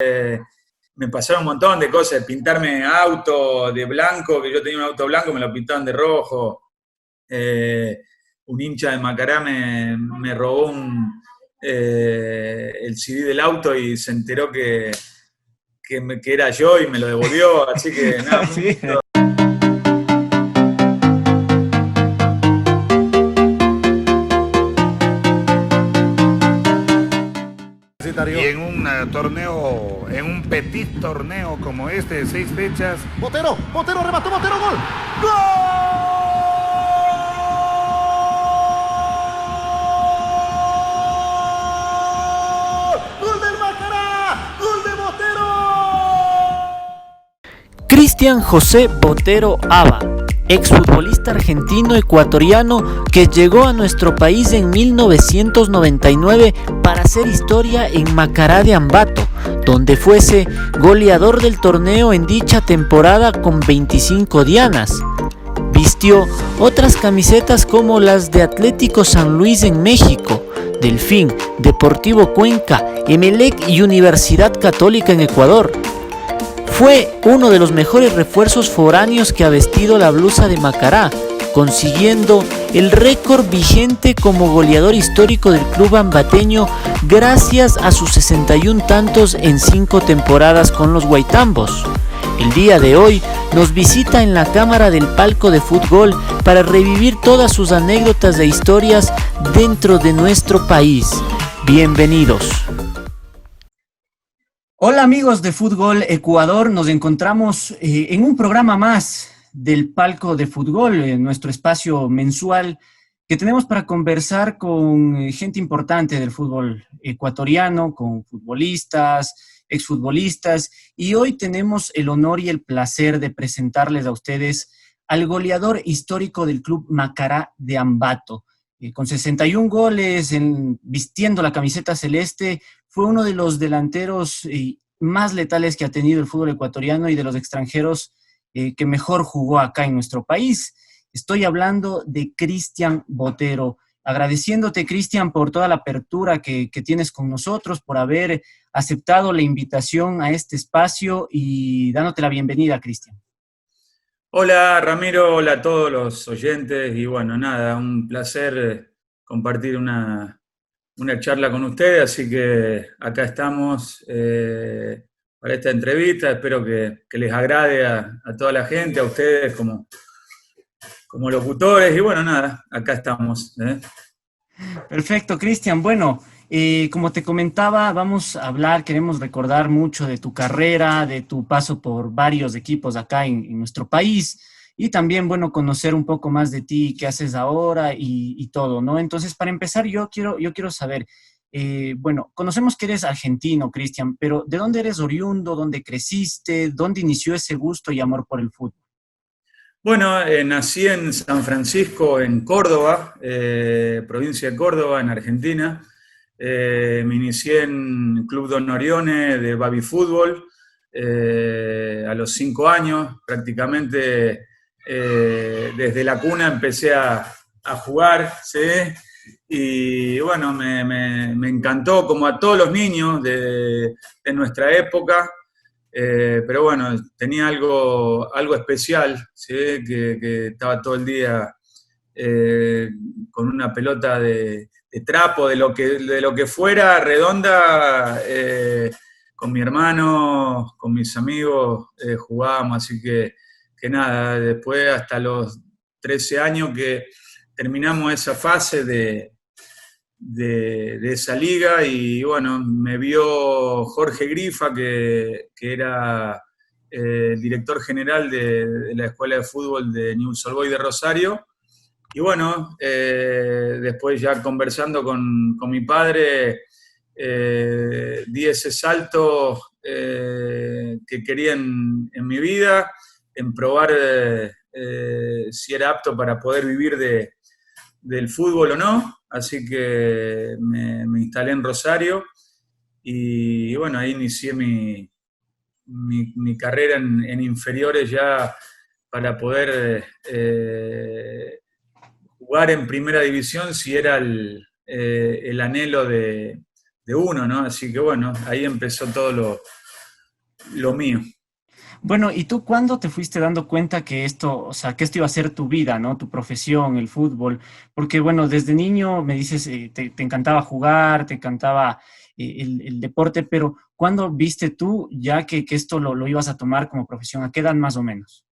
me pasaron un montón de cosas, pintarme auto de blanco, que yo tenía un auto blanco, me lo pintaban de rojo. Un hincha de Macará me robó el CD del auto y se enteró que era yo y me lo devolvió, así que nada, Sí. Y en un torneo, en un petit torneo como este de 6 fechas. Botero remató, Botero, gol. ¡Gol! ¡Gol del Macará! ¡Gol de Botero! Cristian José Botero Aba, exfutbolista argentino-ecuatoriano que llegó a nuestro país en 1999 para hacer historia en Macará de Ambato, donde fuese goleador del torneo en dicha temporada con 25 dianas. Vistió otras camisetas como las de Atlético San Luis en México, Delfín, Deportivo Cuenca, Emelec y Universidad Católica en Ecuador. Fue uno de los mejores refuerzos foráneos que ha vestido la blusa de Macará, consiguiendo el récord vigente como goleador histórico del club ambateño gracias a sus 61 tantos en 5 temporadas con los Guaitambos. El día de hoy nos visita en la cámara del palco de fútbol para revivir todas sus anécdotas e historias dentro de nuestro país. Bienvenidos. Hola amigos de Fútbol Ecuador, nos encontramos en un programa más del Palco de Fútbol, nuestro espacio mensual que tenemos para conversar con gente importante del fútbol ecuatoriano, con futbolistas, exfutbolistas, y hoy tenemos el honor y el placer de presentarles a ustedes al goleador histórico del club Macará de Ambato. Con 61 goles, vistiendo la camiseta celeste, fue uno de los delanteros más letales que ha tenido el fútbol ecuatoriano y de los extranjeros que mejor jugó acá en nuestro país. Estoy hablando de Cristian Botero. Agradeciéndote, Cristian, por toda la apertura que tienes con nosotros, por haber aceptado la invitación a este espacio y dándote la bienvenida, Cristian. Hola Ramiro, hola a todos los oyentes y bueno, nada, un placer compartir una charla con ustedes, así que acá estamos para esta entrevista, espero que les agrade a toda la gente, a ustedes como locutores y bueno, nada, acá estamos. Perfecto, Cristian. Bueno, como te comentaba, vamos a hablar, queremos recordar mucho de tu carrera, de tu paso por varios equipos acá en nuestro país y también, bueno, conocer un poco más de ti, qué haces ahora y todo, ¿no? Entonces, para empezar, yo quiero saber, bueno, conocemos que eres argentino, Cristian, pero ¿de dónde eres oriundo? ¿Dónde creciste? ¿Dónde inició ese gusto y amor por el fútbol? Bueno, nací en San Francisco, en Córdoba, provincia de Córdoba, en Argentina. Me inicié en Club Don Orione de Baby Fútbol a los 5 años, prácticamente desde la cuna empecé a jugar, ¿sí? Y bueno, me encantó, como a todos los niños de nuestra época. Pero bueno, tenía algo especial, ¿sí? Que estaba todo el día con una pelota de trapo, de lo que fuera, redonda, con mi hermano, con mis amigos, jugábamos, así que nada, después hasta los 13 años que terminamos esa fase de esa liga y bueno, me vio Jorge Grifa, que era el director general de la Escuela de Fútbol de Newell's Old Boys de Rosario. Y bueno, después ya conversando con mi padre, di ese salto que quería en mi vida, en probar si era apto para poder vivir del fútbol o no. Así que me instalé en Rosario y bueno, ahí inicié mi carrera en inferiores ya para poder jugar en primera división si era el anhelo de uno, ¿no? Así que bueno, ahí empezó todo lo mío. Bueno, ¿y tú cuándo te fuiste dando cuenta que esto, o sea, que esto iba a ser tu vida, ¿no? Tu profesión, el fútbol. Porque, bueno, desde niño me dices, te encantaba jugar, te encantaba el deporte, pero ¿cuándo viste tú ya que esto lo ibas a tomar como profesión? ¿A qué edad más o menos?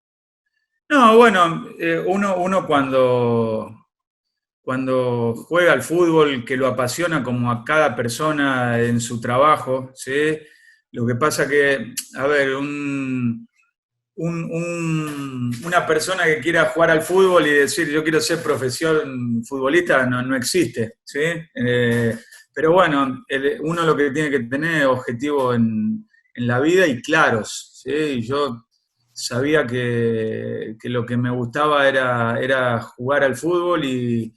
No, bueno, uno cuando juega al fútbol, que lo apasiona como a cada persona en su trabajo, ¿sí? Lo que pasa que, a ver, una persona que quiera jugar al fútbol y decir yo quiero ser profesión futbolista no existe, ¿sí? Pero bueno, uno lo que tiene que tener es objetivos en la vida y claros, ¿sí? Y yo sabía que lo que me gustaba era jugar al fútbol y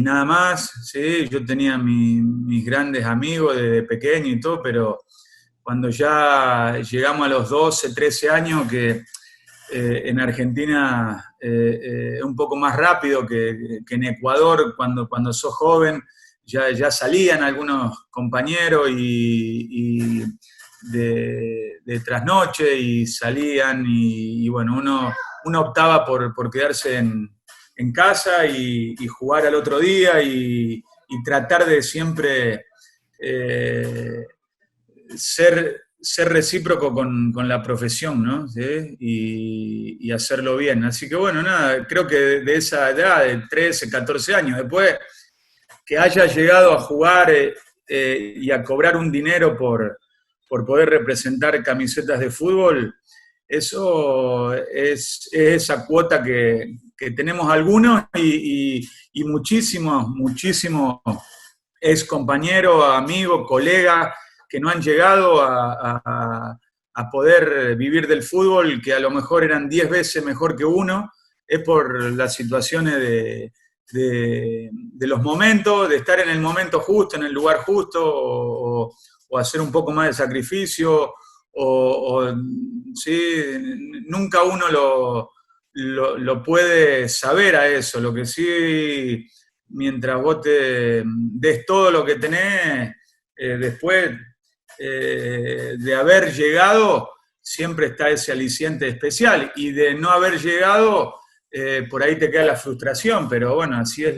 nada más, ¿sí? Yo tenía mis grandes amigos desde pequeño y todo, pero cuando ya llegamos a los 12, 13 años, que en Argentina es un poco más rápido que en Ecuador, cuando sos joven, ya salían algunos compañeros y de trasnoche y salían y bueno, uno optaba por quedarse en casa y jugar al otro día y tratar de siempre ser recíproco con la profesión, ¿no? ¿Sí? Y hacerlo bien. Así que bueno, nada, creo que de esa edad, de 13, 14 años, después que haya llegado a jugar y a cobrar un dinero por poder representar camisetas de fútbol, eso es esa cuota que tenemos algunos y muchísimos ex compañeros, amigos, colegas que no han llegado a poder vivir del fútbol, que a lo mejor eran 10 veces mejor que uno, es por las situaciones de los momentos, de estar en el momento justo, en el lugar justo, o hacer un poco más de sacrificio, sí, nunca uno lo puede saber a eso. Lo que sí, mientras vos te des todo lo que tenés, después de haber llegado, siempre está ese aliciente especial, y de no haber llegado, por ahí te queda la frustración, pero bueno, así es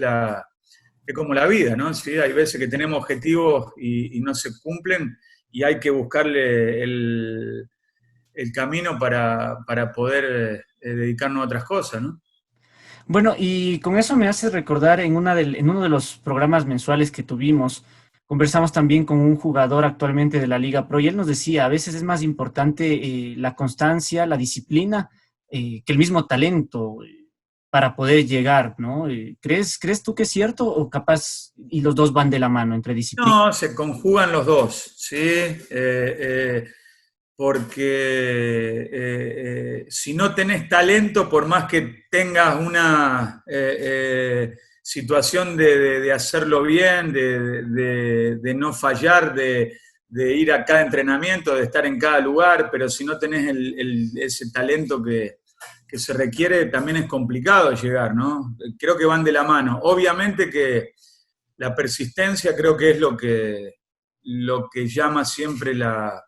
como la vida, ¿no? Sí, hay veces que tenemos objetivos y no se cumplen, y hay que buscarle el camino para poder dedicarnos a otras cosas, ¿no? Bueno, y con eso me hace recordar en uno de los programas mensuales que tuvimos, conversamos también con un jugador actualmente de la Liga Pro y él nos decía, a veces es más importante la constancia, la disciplina, que el mismo talento para poder llegar, ¿no? ¿Crees tú que es cierto o capaz y los dos van de la mano entre disciplina? No, se conjugan los dos, ¿sí? Porque si no tenés talento, por más que tengas una situación de hacerlo bien, de no fallar, de ir a cada entrenamiento, de estar en cada lugar, pero si no tenés ese talento que se requiere, también es complicado llegar, ¿no? Creo que van de la mano. Obviamente que la persistencia creo que es lo que llama siempre la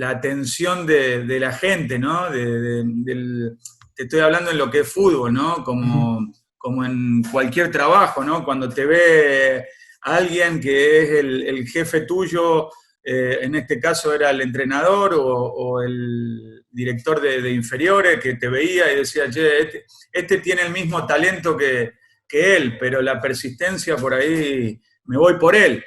atención de la gente, ¿no? Te estoy hablando en lo que es fútbol, ¿no? Como en cualquier trabajo, ¿no? Cuando te ve alguien que es el jefe tuyo, en este caso era el entrenador o el director de inferiores, que te veía y decía, che, este tiene el mismo talento que él, pero la persistencia por ahí, me voy por él.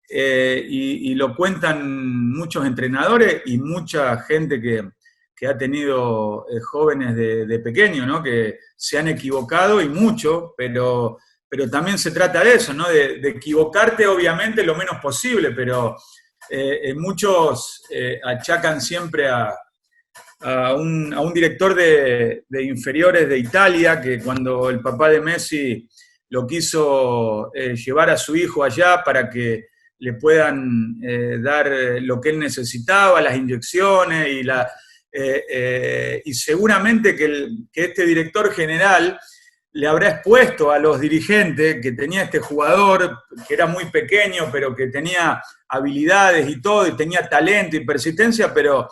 Y lo cuentan muchos entrenadores y mucha gente que ha tenido jóvenes de pequeño, ¿no? Que se han equivocado y mucho, pero también se trata de eso, ¿no? De equivocarte obviamente lo menos posible, pero muchos achacan siempre a un director de inferiores de Italia, que cuando el papá de Messi lo quiso llevar a su hijo allá para que le puedan dar lo que él necesitaba, las inyecciones y seguramente que este director general le habrá expuesto a los dirigentes que tenía este jugador, que era muy pequeño, pero que tenía habilidades y todo, y tenía talento y persistencia, pero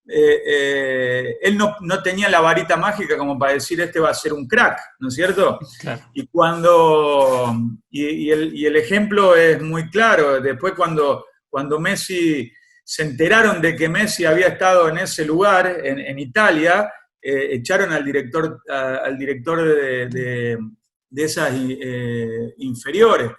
él no tenía la varita mágica como para decir este va a ser un crack, ¿no es cierto? Claro. Y el ejemplo es muy claro. Después cuando Messi, se enteraron de que Messi había estado en ese lugar, en Italia, echaron al director de esas inferiores.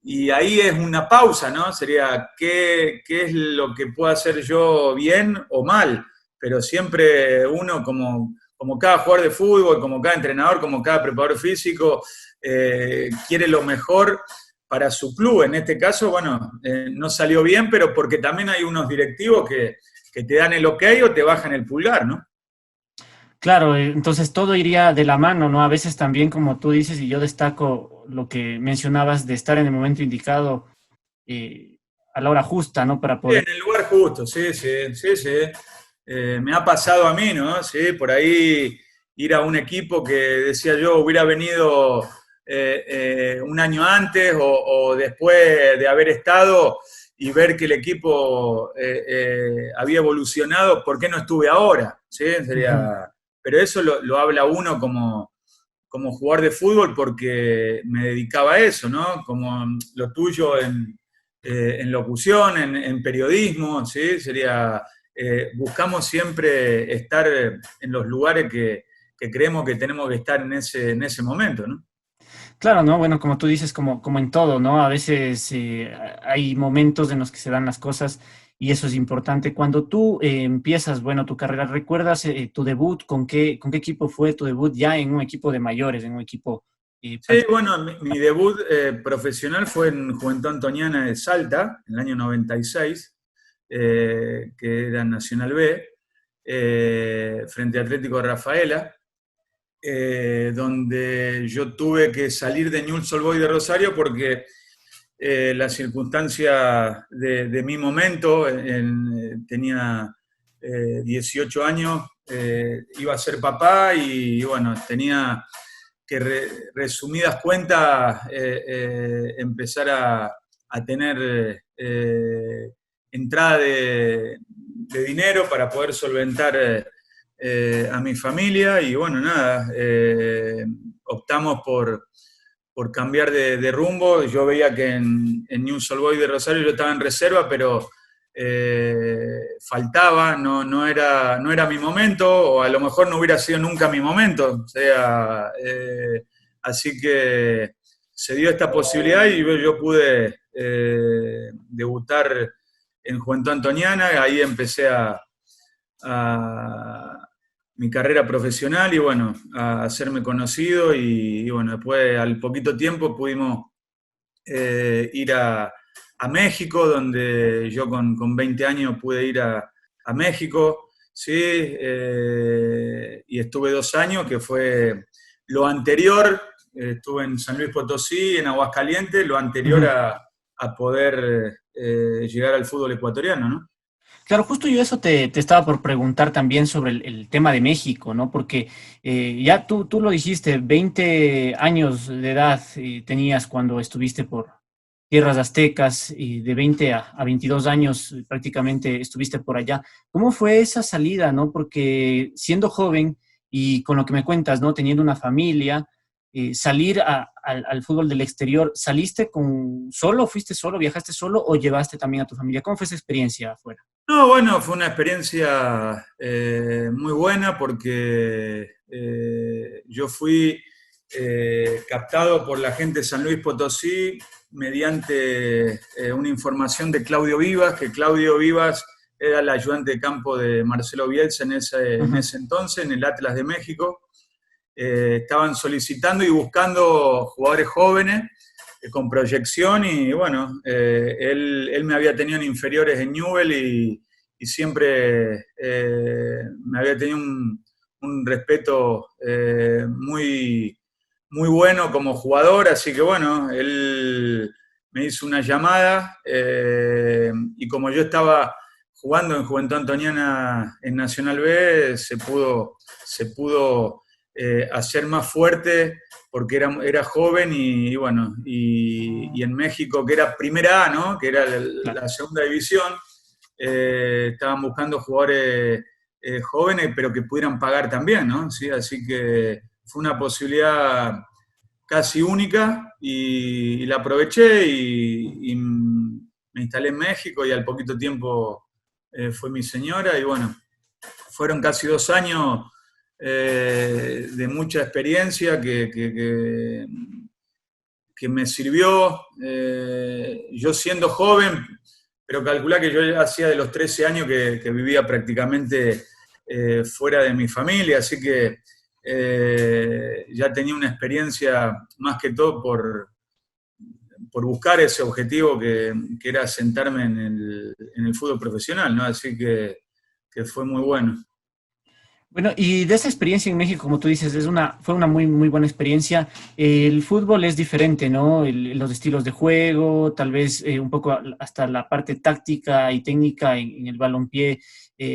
Y ahí es una pausa, ¿no? Sería, ¿qué es lo que puedo hacer yo bien o mal? Pero siempre uno, como cada jugador de fútbol, como cada entrenador, como cada preparador físico, quiere lo mejor para su club. En este caso, bueno, no salió bien, pero porque también hay unos directivos que te dan el ok o te bajan el pulgar, ¿no? Claro, entonces todo iría de la mano, ¿no? A veces también, como tú dices, y yo destaco lo que mencionabas de estar en el momento indicado, a la hora justa, ¿no? Para Sí, poder... en el lugar justo, sí. Me ha pasado a mí, ¿no? Sí, por ahí ir a un equipo que decía yo hubiera venido un año antes o después de haber estado y ver que el equipo había evolucionado, ¿por qué no estuve ahora? ¿Sí? Sería... Pero eso lo habla uno como jugador de fútbol porque me dedicaba a eso, ¿no? Como lo tuyo en locución, en periodismo, ¿sí? Sería, buscamos siempre estar en los lugares que creemos que tenemos que estar en ese momento, ¿no? Claro, ¿no? Bueno, como tú dices, como en todo, ¿no? A veces hay momentos en los que se dan las cosas y eso es importante. Cuando tú empiezas, bueno, tu carrera, ¿recuerdas tu debut? ¿Con qué equipo fue tu debut ya en un equipo de mayores, en un equipo... Sí, bueno, mi debut profesional fue en Juventud Antoniana de Salta, en el año 96, que era Nacional B, frente a Atlético de Rafaela. Donde yo tuve que salir de Newell's Old Boys de Rosario porque la circunstancia de mi momento, tenía 18 años, iba a ser papá y bueno, tenía que, resumidas cuentas, empezar a tener entrada de dinero para poder solventar a mi familia y bueno, nada, optamos por cambiar de rumbo. Yo veía que en Newell's Old Boys de Rosario yo estaba en reserva, pero faltaba, no era mi momento, o a lo mejor no hubiera sido nunca mi momento. O sea, así que se dio esta posibilidad y yo pude debutar en Juventud Antoniana, ahí empecé a mi carrera profesional y bueno, a hacerme conocido y bueno, después al poquito tiempo pudimos ir a México, donde yo con 20 años pude ir a México, ¿sí? Y estuve 2 años, que fue lo anterior, estuve en San Luis Potosí, en Aguascalientes, lo anterior a poder llegar al fútbol ecuatoriano, ¿no? Claro, justo yo eso te estaba por preguntar también sobre el tema de México, ¿no? Porque ya tú lo dijiste, 20 años de edad tenías cuando estuviste por tierras aztecas y de 20 a 22 años prácticamente estuviste por allá. ¿Cómo fue esa salida, no? Porque siendo joven y con lo que me cuentas, ¿no? Teniendo una familia, salir al fútbol del exterior, ¿saliste solo, fuiste solo, viajaste solo o llevaste también a tu familia? ¿Cómo fue esa experiencia afuera? No, bueno, fue una experiencia muy buena porque yo fui captado por la gente de San Luis Potosí mediante una información de Claudio Vivas, que Claudio Vivas era el ayudante de campo de Marcelo Bielsa en ese entonces, en el Atlas de México. Estaban solicitando y buscando jugadores jóvenes con proyección y bueno, él me había tenido en inferiores en Newell y siempre me había tenido un respeto muy, muy bueno como jugador, así que bueno, él me hizo una llamada y como yo estaba jugando en Juventud Antoniana en Nacional B, se pudo a ser más fuerte porque era joven y bueno, y en México, que era Primera A, ¿no? Que era la segunda división, estaban buscando jugadores jóvenes, pero que pudieran pagar también, ¿no? ¿Sí? Así que fue una posibilidad casi única y la aproveché y me instalé en México y al poquito tiempo fue mi señora y bueno, fueron casi 2 años de mucha experiencia que me sirvió, yo siendo joven, pero calculá que yo hacía de los 13 años que vivía prácticamente fuera de mi familia, así que ya tenía una experiencia más que todo por buscar ese objetivo que era sentarme en el fútbol profesional, ¿no? Así que fue muy bueno. Bueno, y de esa experiencia en México, como tú dices, fue una muy, muy buena experiencia. El fútbol es diferente, ¿no? Los estilos de juego, tal vez un poco hasta la parte táctica y técnica en el balompié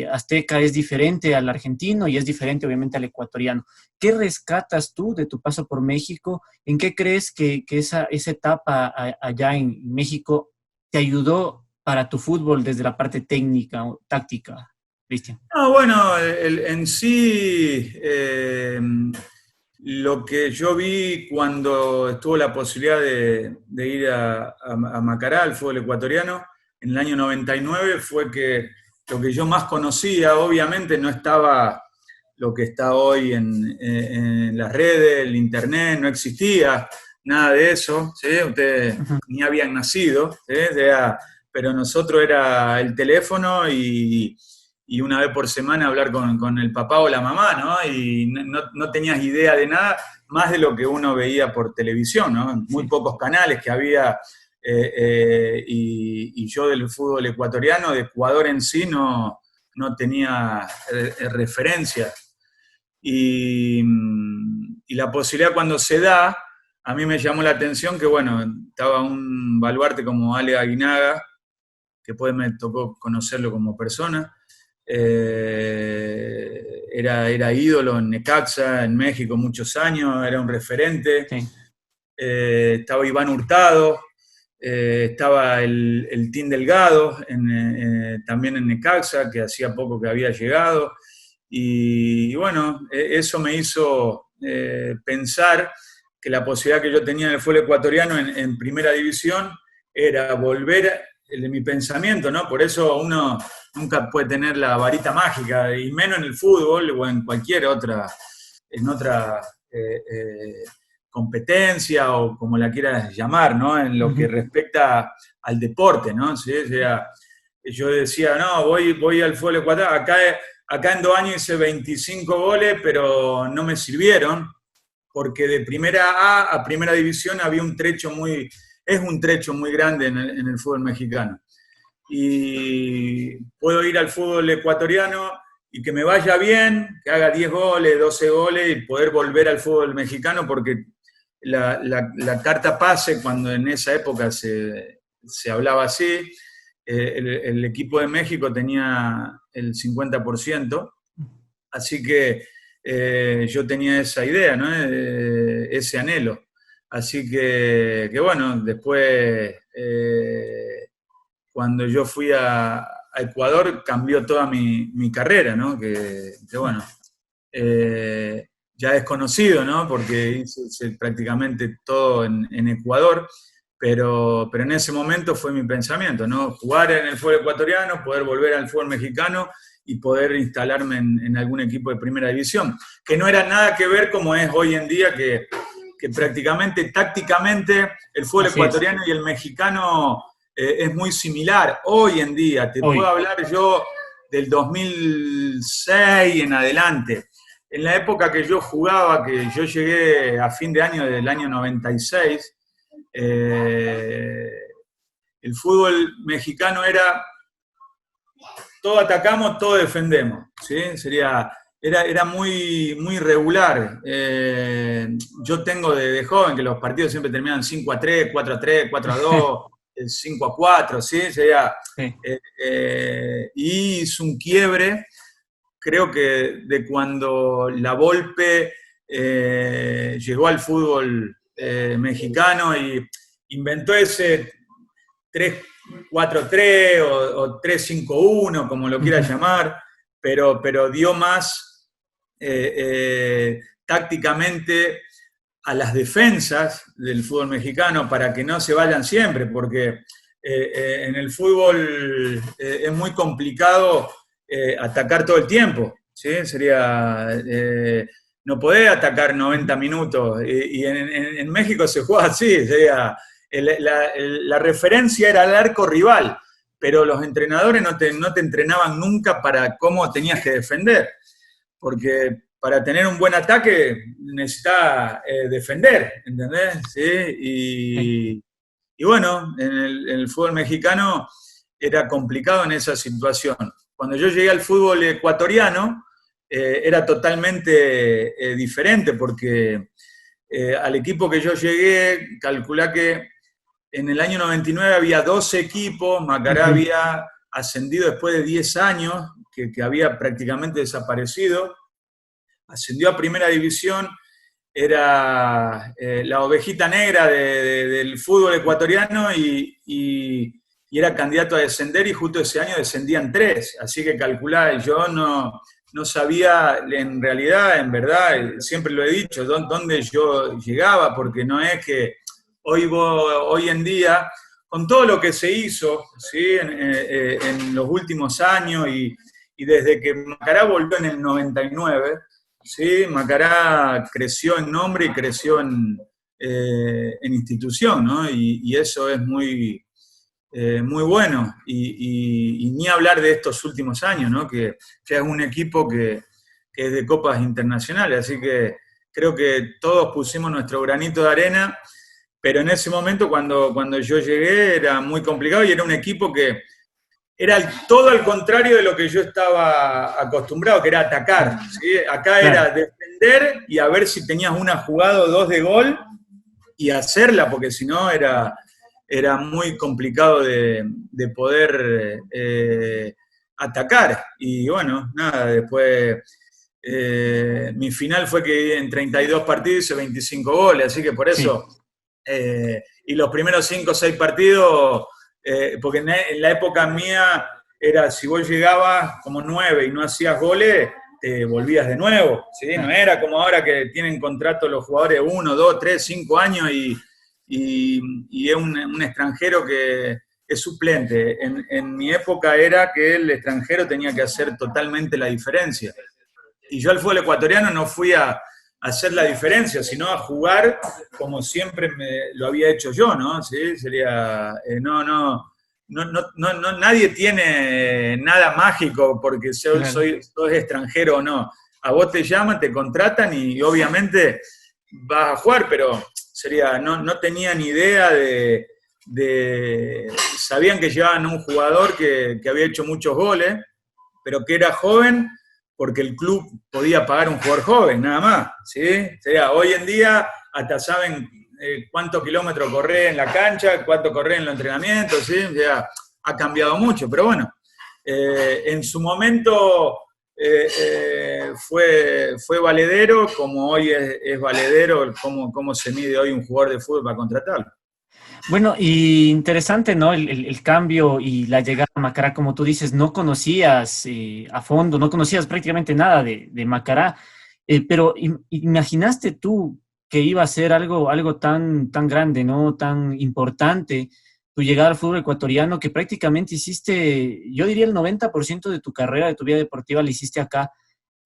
azteca es diferente al argentino y es diferente, obviamente, al ecuatoriano. ¿Qué rescatas tú de tu paso por México? ¿En qué crees que esa etapa allá en México te ayudó para tu fútbol desde la parte técnica o táctica, Cristian? No, bueno, en sí, lo que yo vi cuando estuvo la posibilidad de ir a Macará, al fútbol ecuatoriano, en el año 99, fue que lo que yo más conocía, obviamente, no estaba lo que está hoy en las redes, el internet, no existía nada de eso, ¿sí? Ustedes ni habían nacido, ¿sí? Pero nosotros era el teléfono y una vez por semana hablar con el papá o la mamá, ¿no? Y no tenías idea de nada más de lo que uno veía por televisión, ¿no? Muy pocos canales que había, y yo del fútbol ecuatoriano, de Ecuador en sí, no tenía referencia. Y la posibilidad cuando se da, a mí me llamó la atención que, bueno, estaba un baluarte como Ale Aguinaga, que después me tocó conocerlo como persona, era ídolo en Necaxa, en México muchos años, era un referente. Sí. Estaba Iván Hurtado, estaba el Tim Delgado, también en Necaxa, que hacía poco que había llegado. Y bueno, eso me hizo pensar que la posibilidad que yo tenía en el fútbol ecuatoriano en primera división era volver de mi pensamiento, ¿no? Por eso uno nunca puede tener la varita mágica, y menos en el fútbol o en cualquier otra competencia o como la quieras llamar, ¿no? En lo que respecta al deporte, ¿no? ¿Sí? O sea, yo decía, no, voy al fútbol ecuatoriano, acá en 2 años hice 25 goles, pero no me sirvieron, porque de primera A a primera división había un trecho es un trecho muy grande en el fútbol mexicano. Y puedo ir al fútbol ecuatoriano y que me vaya bien, que haga 10 goles, 12 goles y poder volver al fútbol mexicano, porque la carta pase, cuando en esa época se hablaba así, el equipo de México tenía el 50%, así que yo tenía esa idea, ¿no? Ese anhelo. Así que bueno, después cuando yo fui a Ecuador cambió toda mi carrera, ¿no? Que bueno, ya es conocido, ¿no? Porque hice prácticamente todo en Ecuador, pero en ese momento fue mi pensamiento, ¿no? Jugar en el fútbol ecuatoriano, poder volver al fútbol mexicano y poder instalarme en algún equipo de primera división, que no era nada que ver como es hoy en día, que prácticamente tácticamente el fútbol ecuatoriano y el mexicano es muy similar. Hoy en día, puedo hablar yo del 2006 en adelante. En la época que yo jugaba, que yo llegué a fin de año del año 96, el fútbol mexicano era todo atacamos, todo defendemos, ¿sí? Era muy, muy regular. Yo tengo de joven que los partidos siempre terminan 5-3, 4-3, 4-2, 5-4, ¿sí? Y hizo un quiebre, creo que de cuando la Volpe llegó al fútbol mexicano y inventó ese 3-4-3 o 3-5-1, como lo quiera llamar, pero dio más tácticamente a las defensas del fútbol mexicano para que no se vayan siempre, porque en el fútbol es muy complicado atacar todo el tiempo, ¿sí? No podés atacar 90 minutos, y en México se juega así, sería, la referencia era el arco rival, pero los entrenadores no te entrenaban nunca para cómo tenías que defender, porque para tener un buen ataque necesitas defender, ¿entendés? ¿Sí? Y bueno, en el fútbol mexicano era complicado en esa situación. Cuando yo llegué al fútbol ecuatoriano, era totalmente diferente, porque al equipo que yo llegué, calculá que en el año 99 había 12 equipos, Macará había ascendido después de 10 años, que había prácticamente desaparecido, ascendió a primera división, era la ovejita negra del fútbol ecuatoriano y era candidato a descender, y justo ese año descendían 3, así que calculá, yo no sabía en realidad, en verdad, siempre lo he dicho, dónde yo llegaba, porque no es que hoy en día, con todo lo que se hizo, ¿sí? en los últimos años y desde que Macará volvió en el 99, ¿sí? Macará creció en nombre y creció en institución, ¿no? Y eso es muy bueno. Y ni hablar de estos últimos años, ¿no? Que es un equipo que es de copas internacionales, así que creo que todos pusimos nuestro granito de arena, pero en ese momento cuando yo llegué era muy complicado y era un equipo que era todo al contrario de lo que yo estaba acostumbrado, que era atacar, ¿sí? Acá era defender y a ver si tenías una jugada o dos de gol y hacerla, porque si no era muy complicado de poder atacar. Y bueno, nada, después mi final fue que en 32 partidos hice 25 goles, así que por eso, y los primeros 5 o 6 partidos... porque en la época mía era, si vos llegabas como 9 y no hacías goles, te volvías de nuevo, ¿sí? No era como ahora que tienen contrato los jugadores 1, 2, 3, 5 años y es un extranjero que es suplente. En mi época era que el extranjero tenía que hacer totalmente la diferencia. Y yo al fútbol ecuatoriano no fui a hacer la diferencia, sino a jugar como siempre lo había hecho yo, ¿no? ¿Sí? Sería, nadie tiene nada mágico porque soy extranjero o no. A vos te llaman, te contratan y obviamente vas a jugar, pero sería, no tenía ni idea sabían que llevaban a un jugador que había hecho muchos goles, pero que era joven, porque el club podía pagar un jugador joven, nada más, ¿sí? O sea, hoy en día hasta saben cuántos kilómetros corre en la cancha, cuánto corre en los entrenamientos, ¿sí? O sea, ha cambiado mucho, pero bueno, en su momento fue valedero, como hoy es valedero, cómo se mide hoy un jugador de fútbol para contratarlo. Bueno, y interesante, ¿no? El cambio y la llegada a Macará, como tú dices, no conocías a fondo, no conocías prácticamente nada de Macará, pero imaginaste tú que iba a ser algo tan grande, ¿no? Tan importante, tu llegada al fútbol ecuatoriano, que prácticamente hiciste, yo diría el 90% de tu carrera, de tu vida deportiva, la hiciste acá.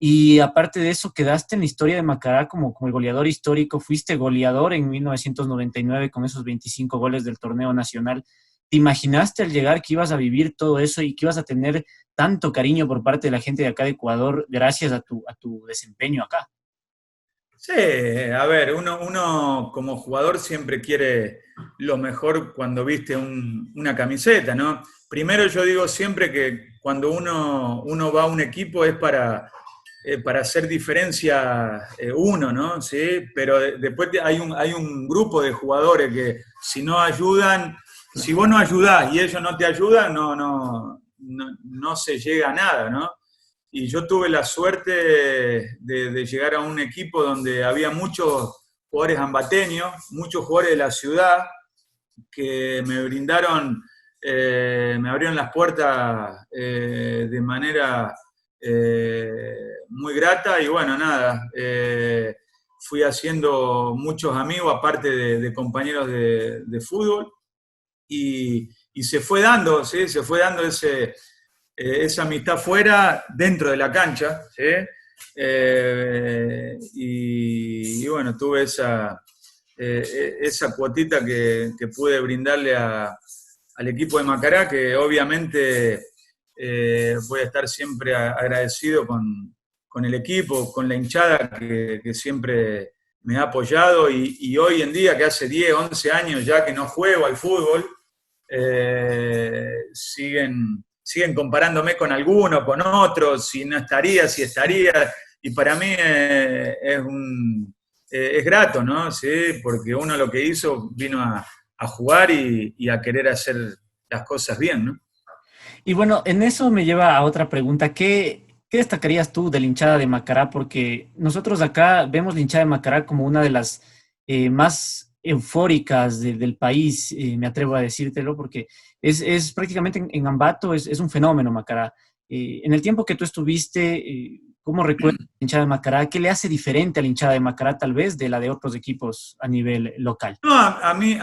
Y aparte de eso, quedaste en la historia de Macará como el goleador histórico. Fuiste goleador en 1999 con esos 25 goles del torneo nacional. ¿Te imaginaste al llegar que ibas a vivir todo eso y que ibas a tener tanto cariño por parte de la gente de acá de Ecuador gracias a tu desempeño acá? Sí, a ver, uno como jugador siempre quiere lo mejor cuando viste una camiseta, ¿no? Primero yo digo siempre que cuando uno va a un equipo es para hacer diferencia uno, ¿no? ¿Sí? Pero después hay un grupo de jugadores que si no ayudan, si vos no ayudás y ellos no te ayudan, no se llega a nada, ¿no? y yo tuve la suerte de llegar a un equipo donde había muchos jugadores ambateños, muchos jugadores de la ciudad, que me brindaron, me abrieron las puertas de manera muy grata, y bueno, nada, fui haciendo muchos amigos, aparte de compañeros de fútbol, y se fue dando, ¿sí? Se fue dando esa amistad fuera, dentro de la cancha, ¿sí? Y bueno, tuve esa cuotita que pude brindarle al equipo de Macará, que obviamente voy a estar siempre agradecido con el equipo, con la hinchada que siempre me ha apoyado, y hoy en día, que hace 10, 11 años ya que no juego al fútbol, siguen comparándome con alguno, con otros, si no estaría, si estaría, y para mí es grato, ¿no? Sí, porque uno lo que hizo vino a jugar y a querer hacer las cosas bien, ¿no? Y bueno, en eso me lleva a otra pregunta. ¿Qué destacarías tú de la hinchada de Macará? Porque nosotros acá vemos la hinchada de Macará como una de las más eufóricas del país, me atrevo a decírtelo, porque es prácticamente en Ambato, es un fenómeno Macará. En el tiempo que tú estuviste, ¿cómo recuerdas la hinchada de Macará? ¿Qué le hace diferente a la hinchada de Macará, tal vez, de la de otros equipos a nivel local? No, a mí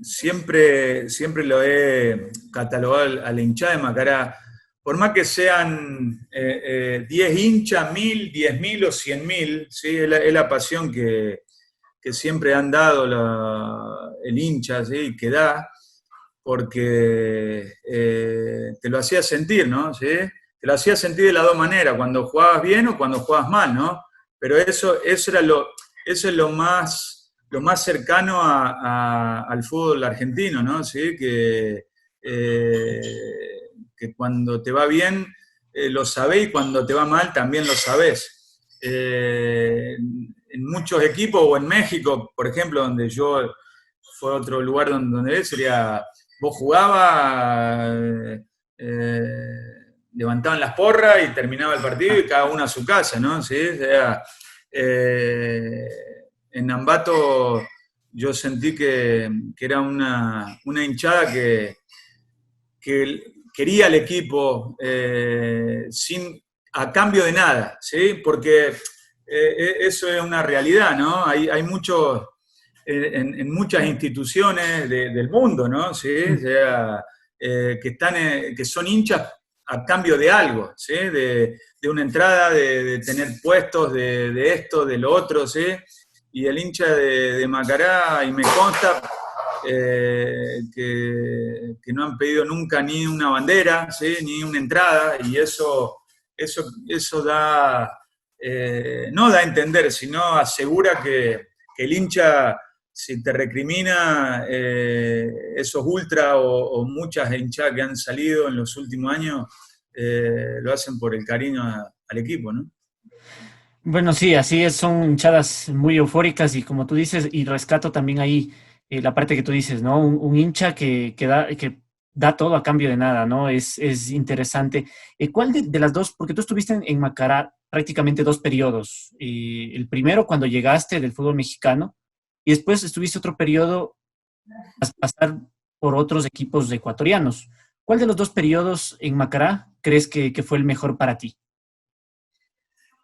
siempre lo he catalogado a la hinchada de Macará, por más que sean 10 hinchas, 1000, 10.000 o 100.000, ¿sí? Es la pasión que siempre han dado el hincha, ¿sí? Que da, porque te lo hacía sentir, ¿no? ¿Sí? Te lo hacía sentir de las dos maneras, cuando jugabas bien o cuando jugabas mal, ¿no? Pero eso es lo más cercano al fútbol argentino, ¿no? ¿Sí? Que cuando te va bien lo sabés, y cuando te va mal también lo sabés. En muchos equipos, o en México, por ejemplo, donde yo fue otro lugar donde sería, vos jugabas, levantaban las porras y terminaba el partido y cada uno a su casa, ¿no? ¿Sí? O sea, en Ambato yo sentí que era una hinchada que quería al equipo a cambio de nada, ¿sí? Porque eso es una realidad, ¿no? Hay muchos, en muchas instituciones del mundo, ¿no? ¿Sí? O sea, que son hinchas a cambio de algo, ¿sí? De una entrada, de tener puestos, de esto, de lo otro, ¿sí? Y el hincha de Macará, y me consta que no han pedido nunca ni una bandera, ¿sí? Ni una entrada, y eso da, no da a entender, sino asegura que el hincha, si te recrimina esos ultras o muchas hinchadas que han salido en los últimos años, lo hacen por el cariño al equipo, ¿no? Bueno, sí, así es, son hinchadas muy eufóricas y como tú dices, y rescato también ahí la parte que tú dices, ¿no? Un hincha que da todo a cambio de nada, ¿no? Es interesante. ¿Cuál de las dos? Porque tú estuviste en Macará prácticamente 2 periodos. El primero cuando llegaste del fútbol mexicano y después estuviste otro periodo a pasar por otros equipos ecuatorianos. ¿Cuál de los 2 periodos en Macará crees que fue el mejor para ti?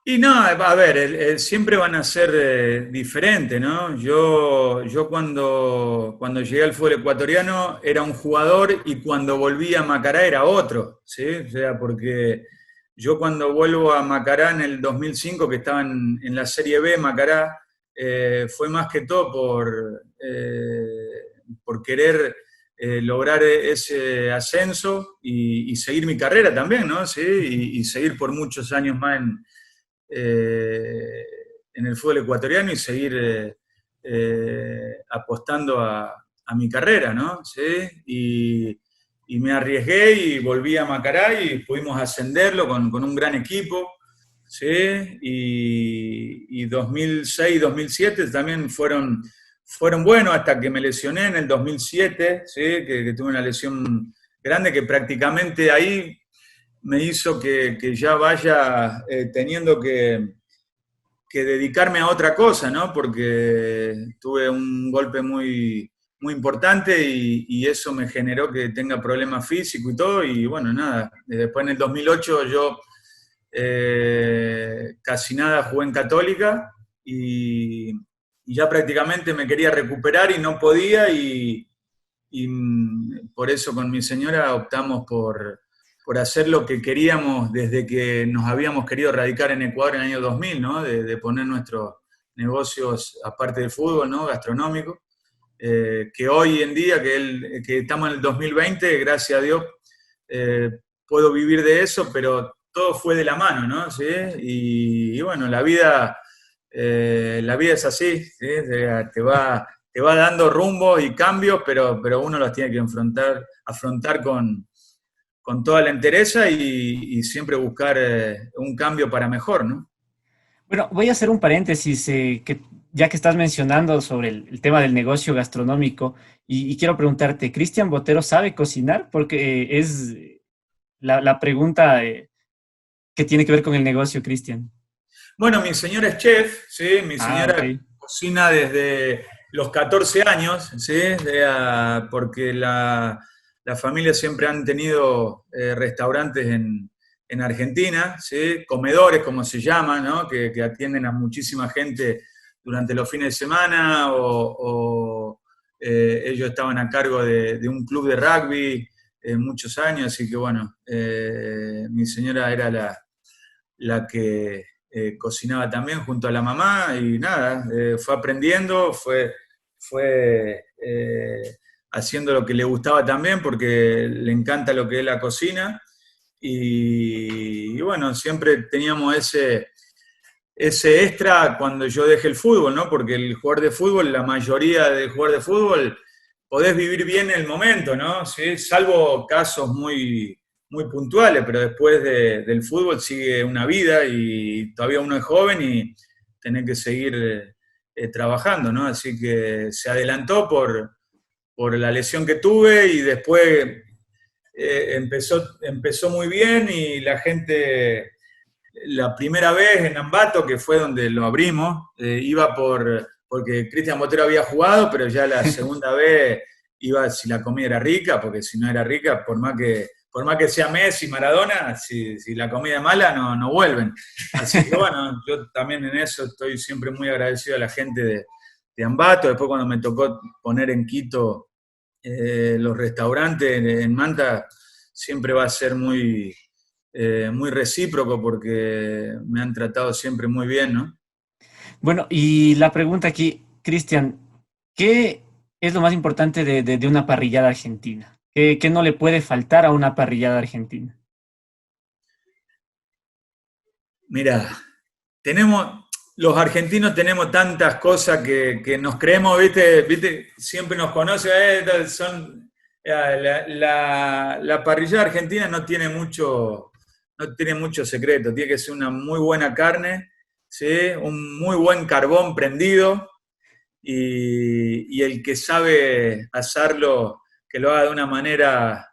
Y no, a ver, siempre van a ser diferentes, ¿no? Yo cuando llegué al fútbol ecuatoriano era un jugador, y cuando volví a Macará era otro, ¿sí? O sea, porque yo cuando vuelvo a Macará en el 2005, que estaba en la Serie B, Macará, fue más que todo por querer lograr ese ascenso y seguir mi carrera también, ¿no? ¿Sí? Y seguir por muchos años más en el fútbol ecuatoriano y seguir apostando a mi carrera, ¿no? ¿Sí? Y me arriesgué y volví a Macará y pudimos ascenderlo con un gran equipo, ¿sí? Y 2006, 2007 también fueron buenos, hasta que me lesioné en el 2007, ¿sí? Que tuve una lesión grande, que prácticamente ahí me hizo que ya vaya teniendo que dedicarme a otra cosa, ¿no? Porque tuve un golpe muy importante y eso me generó que tenga problemas físicos y todo, y bueno, nada. Después en el 2008 yo casi nada jugué en Católica y ya prácticamente me quería recuperar y no podía, y por eso con mi señora optamos por hacer lo que queríamos desde que nos habíamos querido radicar en Ecuador en el año 2000, ¿no? De poner nuestros negocios, aparte del fútbol, ¿no? Gastronómico, que hoy en día, que estamos en el 2020, gracias a Dios, puedo vivir de eso, pero todo fue de la mano, ¿no? ¿Sí? Y bueno, la vida es así, ¿sí? Te va dando rumbos y cambios, pero uno los tiene que afrontar con toda la entereza y siempre buscar un cambio para mejor, ¿no? Bueno, voy a hacer un paréntesis, ya que estás mencionando sobre el tema del negocio gastronómico, y quiero preguntarte, ¿Cristian Botero sabe cocinar? Porque es la pregunta que tiene que ver con el negocio, Cristian. Bueno, mi señora es chef, ¿sí? Mi señora Ok. cocina desde los 14 años, ¿sí? Porque la familia siempre han tenido restaurantes en Argentina, ¿sí? Comedores, como se llama, ¿no? Que atienden a muchísima gente durante los fines de semana, o ellos estaban a cargo de un club de rugby muchos años, así que bueno, mi señora era la que cocinaba también junto a la mamá, y nada, fue aprendiendo, fue haciendo lo que le gustaba también, porque le encanta lo que es la cocina, y bueno, siempre teníamos ese extra cuando yo dejé el fútbol, ¿no? Porque el jugador de fútbol, la mayoría del jugador de fútbol, podés vivir bien el momento, ¿no? ¿Sí? Salvo casos muy puntuales, pero después del fútbol sigue una vida y todavía uno es joven y tenés que seguir trabajando, ¿no? Así que se adelantó por la lesión que tuve, y después empezó muy bien, y la gente, la primera vez en Ambato, que fue donde lo abrimos, iba porque Cristian Botero había jugado, pero ya la segunda vez iba si la comida era rica, porque si no era rica, por más que sea Messi, Maradona, si la comida es mala, no vuelven. Así que bueno, yo también en eso estoy siempre muy agradecido a la gente de Ambato. Después, cuando me tocó poner en Quito los restaurantes en Manta, siempre va a ser muy recíproco, porque me han tratado siempre muy bien, ¿no? Bueno, y la pregunta aquí, Cristian, ¿qué es lo más importante de una parrillada argentina? ¿Qué no le puede faltar a una parrillada argentina? Mira, los argentinos tenemos tantas cosas que nos creemos, ¿viste? Siempre nos conocen, la parrillada argentina no tiene mucho secreto. Tiene que ser una muy buena carne, ¿sí? Un muy buen carbón prendido, y el que sabe hacerlo, que lo haga de una manera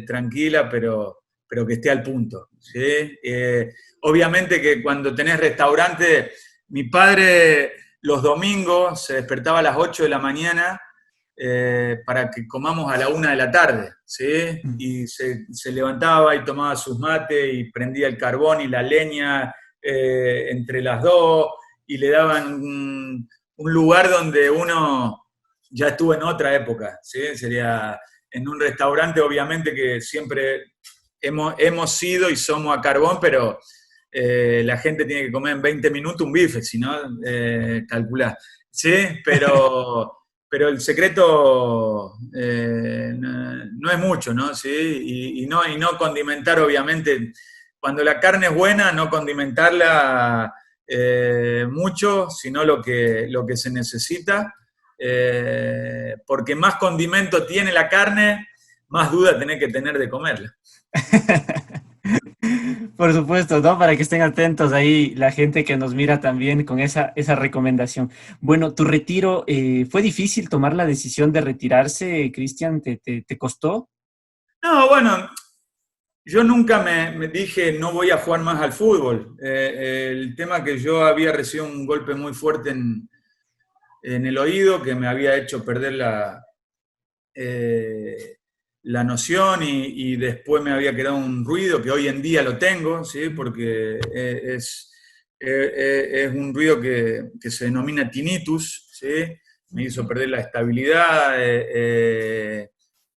tranquila, pero que esté al punto, ¿sí? Obviamente que cuando tenés restaurante, mi padre los domingos se despertaba a las 8 de la mañana para que comamos a la 1 de la tarde, ¿sí? Y se levantaba y tomaba sus mates y prendía el carbón y la leña entre las dos, y le daban un lugar donde uno ya estuvo en otra época, ¿sí? Sería en un restaurante, obviamente que siempre hemos sido y somos a carbón, pero la gente tiene que comer en 20 minutos un bife, si no, calculá, ¿sí? Pero el secreto no es mucho, ¿no? ¿Sí? Y no condimentar, obviamente. Cuando la carne es buena, no condimentarla mucho, sino lo que se necesita, porque más condimento tiene la carne, más duda tenés que tener de comerla. Por supuesto, ¿no? Para que estén atentos ahí la gente que nos mira también con esa recomendación. Bueno, tu retiro, ¿fue difícil tomar la decisión de retirarse, Cristian? ¿Te costó? No, bueno, Yo nunca me dije no voy a jugar más al fútbol. El tema que yo había recibido un golpe muy fuerte en el oído que me había hecho perder la noción y después me había quedado un ruido que hoy en día lo tengo, ¿sí? Porque es un ruido que se denomina tinnitus, ¿sí? Me hizo perder la estabilidad,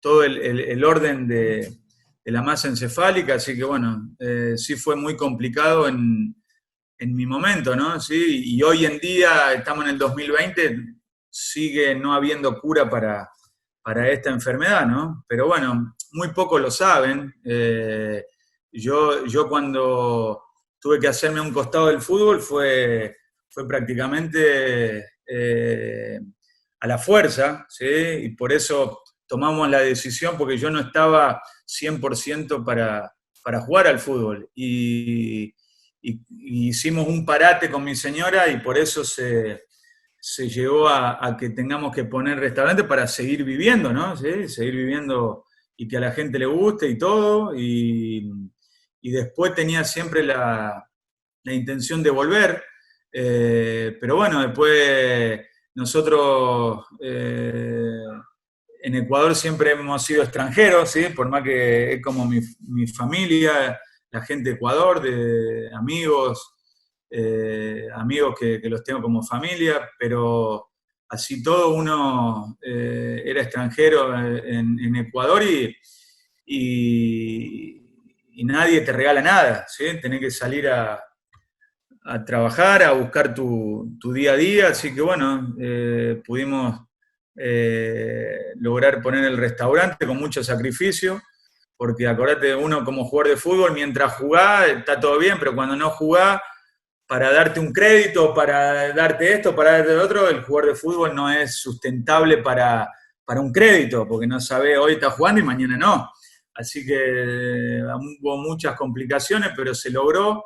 todo el orden de la masa encefálica, así que bueno, sí fue muy complicado en mi momento, ¿no? ¿Sí? Y hoy en día, estamos en el 2020, sigue no habiendo cura para esta enfermedad, ¿no? Pero bueno, muy pocos lo saben. Yo cuando tuve que hacerme a un costado del fútbol fue prácticamente a la fuerza, ¿sí? Y por eso tomamos la decisión, porque yo no estaba 100% para jugar al fútbol. Y hicimos un parate con mi señora y por eso se llegó a que tengamos que poner restaurante para seguir viviendo, ¿no? ¿Sí? Seguir viviendo y que a la gente le guste y todo. Y después tenía siempre la intención de volver. Pero bueno, después nosotros en Ecuador siempre hemos sido extranjeros, ¿sí? Por más que es como mi familia, la gente de Ecuador, de amigos, amigos que los tengo como familia, pero así todo uno era extranjero en Ecuador y nadie te regala nada, ¿sí? Tenés que salir a trabajar, a buscar tu día a día, así que bueno, pudimos lograr poner el restaurante con mucho sacrificio, porque acordate, uno como jugador de fútbol, mientras jugás está todo bien, pero cuando no jugás, para darte un crédito, para darte esto, para darte lo otro, el jugador de fútbol no es sustentable para un crédito, porque no sabe, hoy está jugando y mañana no. Así que hubo muchas complicaciones, pero se logró.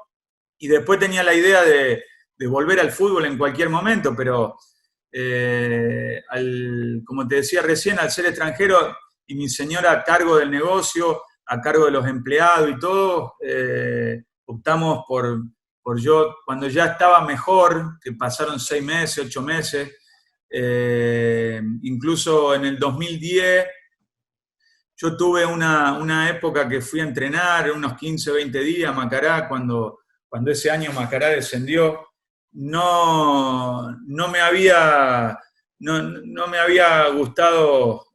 Y después tenía la idea de volver al fútbol en cualquier momento, pero como te decía recién, al ser extranjero y mi señora a cargo del negocio, a cargo de los empleados y todo, optamos por yo, cuando ya estaba mejor, que pasaron 6 meses, 8 meses, incluso en el 2010, yo tuve una época que fui a entrenar, unos 15, 20 días a Macará, cuando ese año Macará descendió. No me había gustado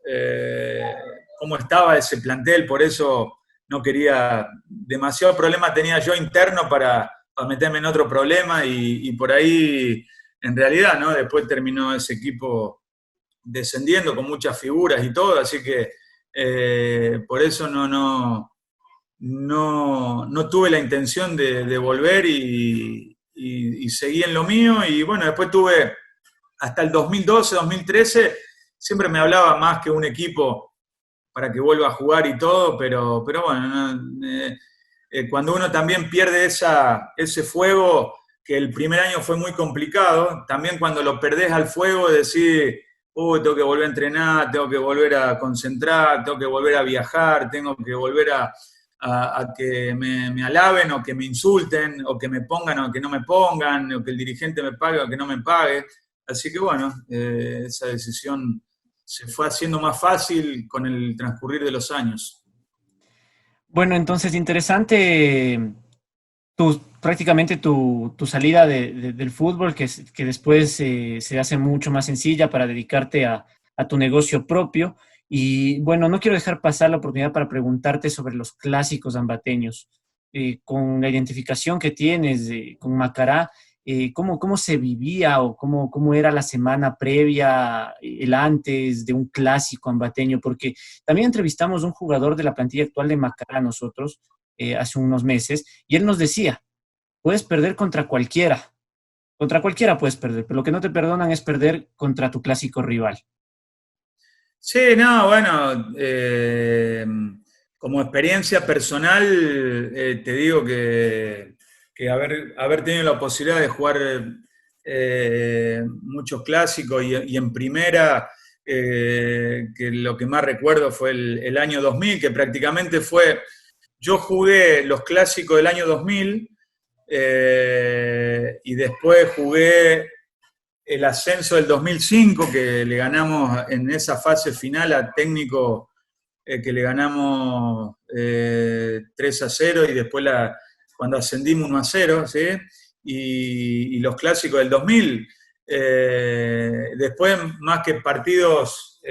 cómo estaba ese plantel, por eso no quería, demasiado problema tenía yo interno para meterme en otro problema y por ahí, en realidad, ¿no? Después terminó ese equipo descendiendo con muchas figuras y todo, así que por eso no tuve la intención de volver y seguí en lo mío. Y bueno, después tuve hasta el 2012, 2013, siempre me hablaba más que un equipo para que vuelva a jugar y todo, pero bueno, cuando uno también pierde ese fuego, que el primer año fue muy complicado, también cuando lo perdés al fuego, decís, tengo que volver a entrenar, tengo que volver a concentrar, tengo que volver a viajar, tengo que volver a que me alaben o que me insulten, o que me pongan o que no me pongan, o que el dirigente me pague o que no me pague. Así que bueno, esa decisión se fue haciendo más fácil con el transcurrir de los años. Bueno, entonces interesante prácticamente tu salida del fútbol, que después se hace mucho más sencilla para dedicarte a tu negocio propio. Y bueno, no quiero dejar pasar la oportunidad para preguntarte sobre los clásicos ambateños. Con la identificación que tienes con Macará, ¿cómo se vivía o cómo era la semana previa, el antes de un clásico ambateño? Porque también entrevistamos a un jugador de la plantilla actual de Macará nosotros hace unos meses, y él nos decía, puedes perder contra cualquiera puedes perder, pero lo que no te perdonan es perder contra tu clásico rival. Sí, no, bueno, como experiencia personal, te digo que haber tenido la posibilidad de jugar muchos clásicos y en primera, que lo que más recuerdo fue el año 2000, que prácticamente fue, yo jugué los clásicos del año 2000 y después jugué el ascenso del 2005, que le ganamos en esa fase final a Técnico, que le ganamos 3-0 y después cuando ascendimos 1-0, ¿sí? Y los clásicos del 2000. Después, más que partidos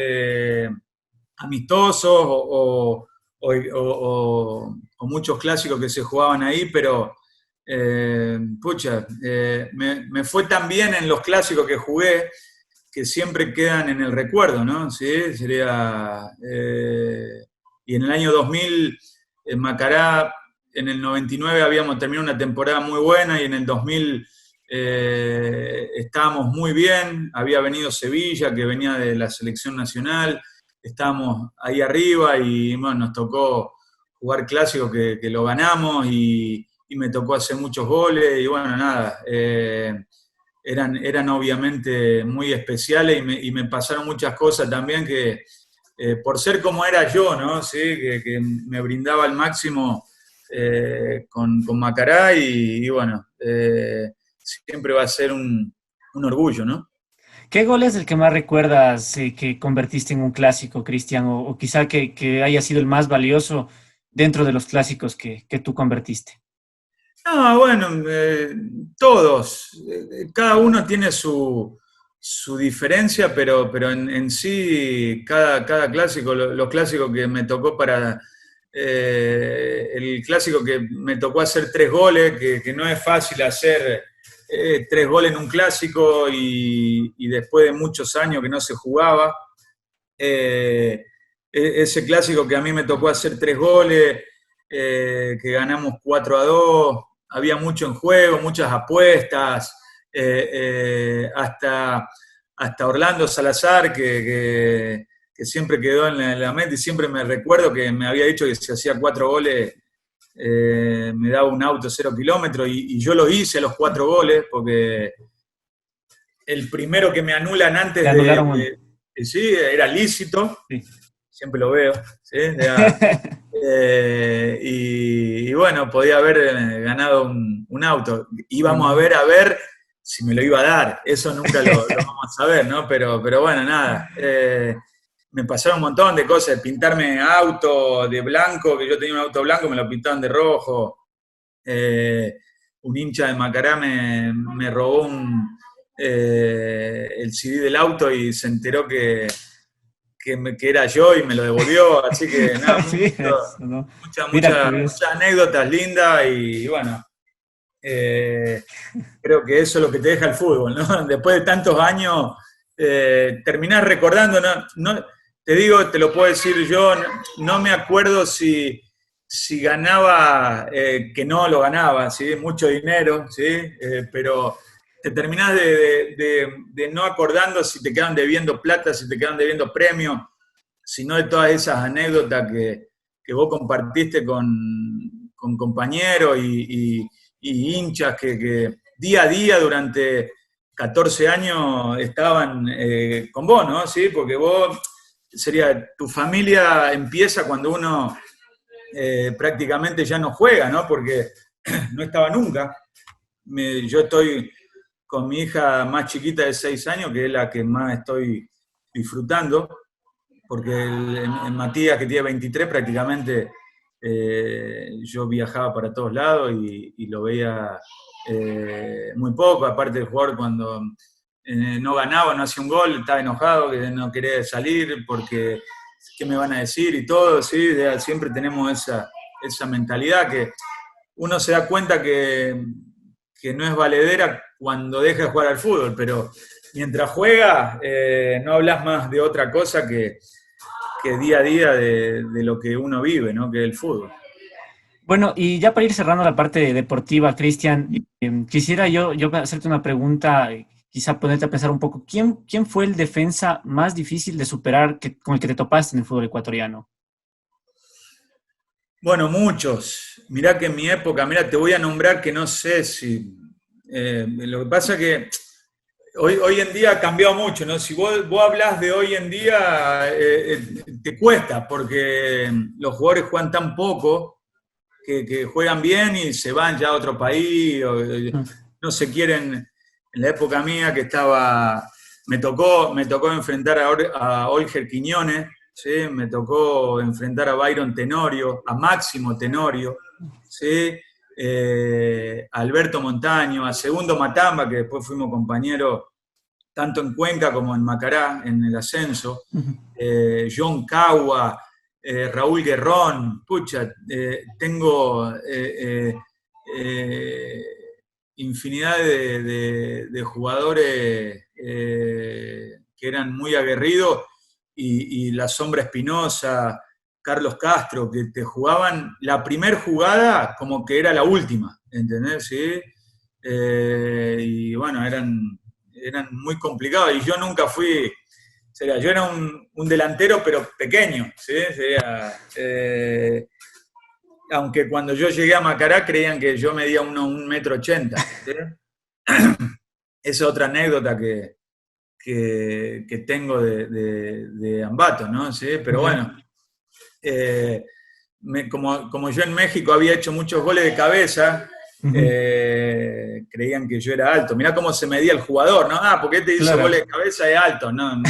amistosos o muchos clásicos que se jugaban ahí, pero me fue tan bien en los clásicos que jugué que siempre quedan en el recuerdo, ¿no? ¿Sí? Sería, y en el año 2000, en Macará, en el 99 habíamos terminado una temporada muy buena y en el 2000 estábamos muy bien, había venido Sevilla, que venía de la selección nacional, estábamos ahí arriba y bueno, nos tocó jugar clásicos que lo ganamos y me tocó hacer muchos goles y bueno, nada, eran obviamente muy especiales y me pasaron muchas cosas también que por ser como era yo, ¿no? ¿Sí? Que me brindaba al máximo con Macará y bueno, siempre va a ser un orgullo, ¿no? ¿Qué gol es el que más recuerdas que convertiste en un clásico, Cristian? O quizá que haya sido el más valioso dentro de los clásicos que tú convertiste. No, bueno, todos. Cada uno tiene su diferencia, pero en sí, cada clásico, los clásicos que me tocó el clásico que me tocó hacer 3 goles, que no es fácil hacer 3 goles en un clásico y después de muchos años que no se jugaba. Ese clásico que a mí me tocó hacer 3 goles, que ganamos 4-2, había mucho en juego, muchas apuestas, hasta Orlando Salazar, que siempre quedó en la mente y siempre me recuerdo que me había dicho que si hacía 4 goles me daba un auto 0 kilómetros y yo lo hice a los 4 goles porque el primero que me anulan antes sí, era lícito, sí. Siempre lo veo, ¿sí? Y bueno, podía haber ganado un auto. Íbamos a ver si me lo iba a dar. Eso nunca lo vamos a saber, ¿no? Pero bueno, nada. Me pasaron un montón de cosas. Pintarme auto de blanco, que yo tenía un auto blanco, me lo pintaban de rojo. Un hincha de Macará me robó el CD del auto y se enteró que era yo y me lo devolvió, así que nada, sí, muchas anécdotas lindas y bueno, creo que eso es lo que te deja el fútbol, ¿no? Después de tantos años, terminás recordando, no, te digo, te lo puedo decir yo, no me acuerdo si ganaba, que no lo ganaba, ¿sí? Mucho dinero, ¿sí? Pero te terminás de no acordando si te quedan debiendo plata, si te quedan debiendo premios, sino de todas esas anécdotas que vos compartiste con compañeros y hinchas que día a día durante 14 años estaban con vos, ¿no? ¿Sí? Porque vos, tu familia empieza cuando uno prácticamente ya no juega, ¿no? Porque no estaba nunca. Yo estoy con mi hija más chiquita de 6 años, que es la que más estoy disfrutando, porque en Matías, que tiene 23, prácticamente yo viajaba para todos lados y lo veía muy poco, aparte del jugador cuando no ganaba, no hacía un gol, estaba enojado, que no quería salir, porque qué me van a decir y todo, ¿sí? Siempre tenemos esa mentalidad que uno se da cuenta que no es valedera cuando deja de jugar al fútbol, pero mientras juega no hablas más de otra cosa que día a día de lo que uno vive, ¿no? Que es el fútbol. Bueno, y ya para ir cerrando la parte deportiva, Cristian, quisiera yo hacerte una pregunta, quizá ponerte a pensar un poco. ¿Quién fue el defensa más difícil de superar con el que te topaste en el fútbol ecuatoriano? Bueno, muchos. Mirá que en mi época, te voy a nombrar que no sé si... lo que pasa es que hoy en día ha cambiado mucho, ¿no? Si vos hablás de hoy en día, te cuesta, porque los jugadores juegan tan poco que juegan bien y se van ya a otro país, o no se quieren. En la época mía que estaba, me tocó enfrentar a Olger Quiñones, ¿sí? Me tocó enfrentar a Byron Tenorio, a Máximo Tenorio, ¿sí? A Alberto Montaño, a Segundo Matamba, que después fuimos compañeros tanto en Cuenca como en Macará, en el ascenso, John Cagua, Raúl Guerrón, pucha, tengo infinidad de jugadores que eran muy aguerridos, y La Sombra Espinosa, Carlos Castro, que te jugaban la primer jugada como que era la última, ¿entendés? ¿Sí? Y bueno, eran muy complicados, y yo nunca fui, yo era un delantero pero pequeño, ¿sí? Aunque cuando yo llegué a Macará creían que yo medía 1,80 m, ¿sí? Esa es otra anécdota que tengo de Ambato, ¿no? ¿Sí? Pero bueno, como yo en México había hecho muchos goles de cabeza, creían que yo era alto. Mirá cómo se medía el jugador, ¿no? Porque este hizo goles de cabeza, es alto. No.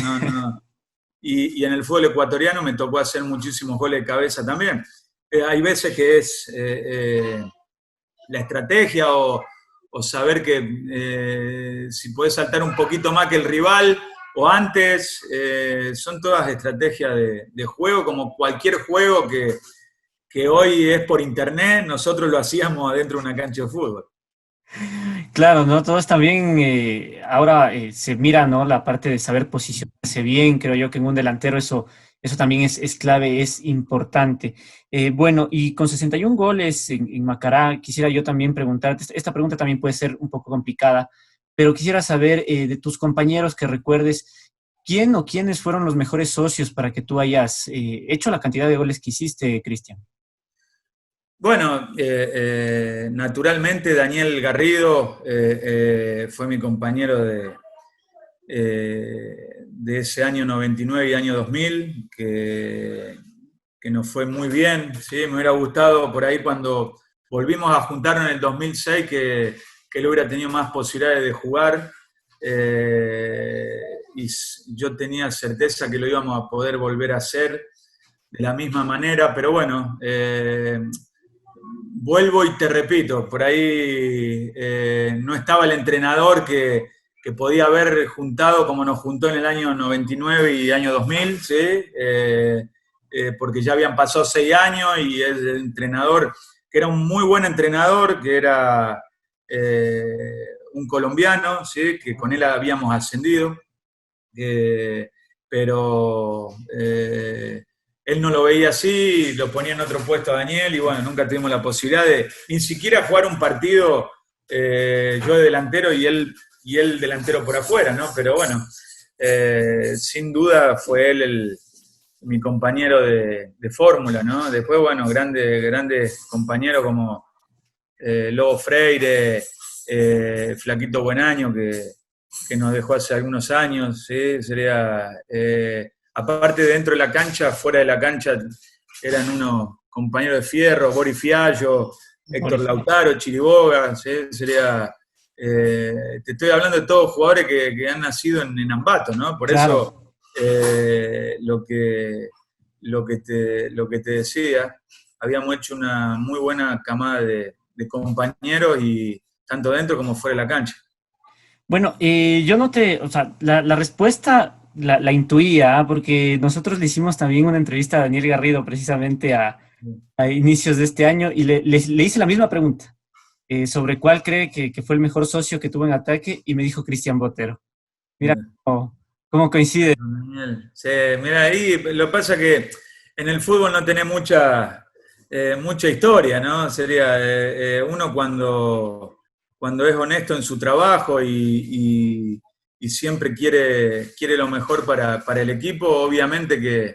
Y en el fútbol ecuatoriano me tocó hacer muchísimos goles de cabeza también. Hay veces que es la estrategia o saber que si podés saltar un poquito más que el rival o antes, son todas estrategias de juego, como cualquier juego que hoy es por internet, nosotros lo hacíamos adentro de una cancha de fútbol. Claro, ¿no? Todo está bien. Ahora se mira, ¿no? La parte de saber posicionarse bien. Creo yo que en un delantero eso también es clave, es importante. Bueno, y con 61 goles en Macará, quisiera yo también preguntarte, esta pregunta también puede ser un poco complicada, pero quisiera saber de tus compañeros que recuerdes, ¿quién o quiénes fueron los mejores socios para que tú hayas hecho la cantidad de goles que hiciste, Cristian? Bueno, naturalmente Daniel Garrido fue mi compañero de ese año 99 y año 2000, que nos fue muy bien, ¿sí? Me hubiera gustado por ahí cuando volvimos a juntarnos en el 2006 que él hubiera tenido más posibilidades de jugar, y yo tenía certeza que lo íbamos a poder volver a hacer de la misma manera, pero bueno, vuelvo y te repito, por ahí no estaba el entrenador que podía haber juntado como nos juntó en el año 99 y año 2000, ¿sí? Porque ya habían pasado 6 años y el entrenador, que era un muy buen entrenador, que era un colombiano, ¿sí? Que con él habíamos ascendido, pero él no lo veía así, lo ponía en otro puesto a Daniel, y bueno, nunca tuvimos la posibilidad de ni siquiera jugar un partido, yo de delantero y él delantero por afuera, ¿no? Pero bueno, sin duda fue él mi compañero de fórmula, ¿no? Después, bueno, grandes compañeros como Lobo Freire, Flaquito Buenaño, que nos dejó hace algunos años, ¿sí? Aparte dentro de la cancha, fuera de la cancha, eran unos compañeros de fierro, Boris Fiallo, Héctor Lautaro, Chiriboga, ¿sí? Te estoy hablando de todos jugadores que han nacido en Ambato, ¿no? Por claro. Eso, lo que te decía, habíamos hecho una muy buena camada de compañeros, y tanto dentro como fuera de la cancha. Bueno, yo no o sea, la respuesta la intuía, porque nosotros le hicimos también una entrevista a Daniel Garrido precisamente a inicios de este año, y le hice la misma pregunta, sobre cuál cree que fue el mejor socio que tuvo en ataque, y me dijo Cristian Botero. Mira cómo coincide. Sí, mira, ahí lo que pasa es que en el fútbol no tenés mucha historia, ¿no? Sería uno cuando es honesto en su trabajo y siempre quiere lo mejor para el equipo, obviamente que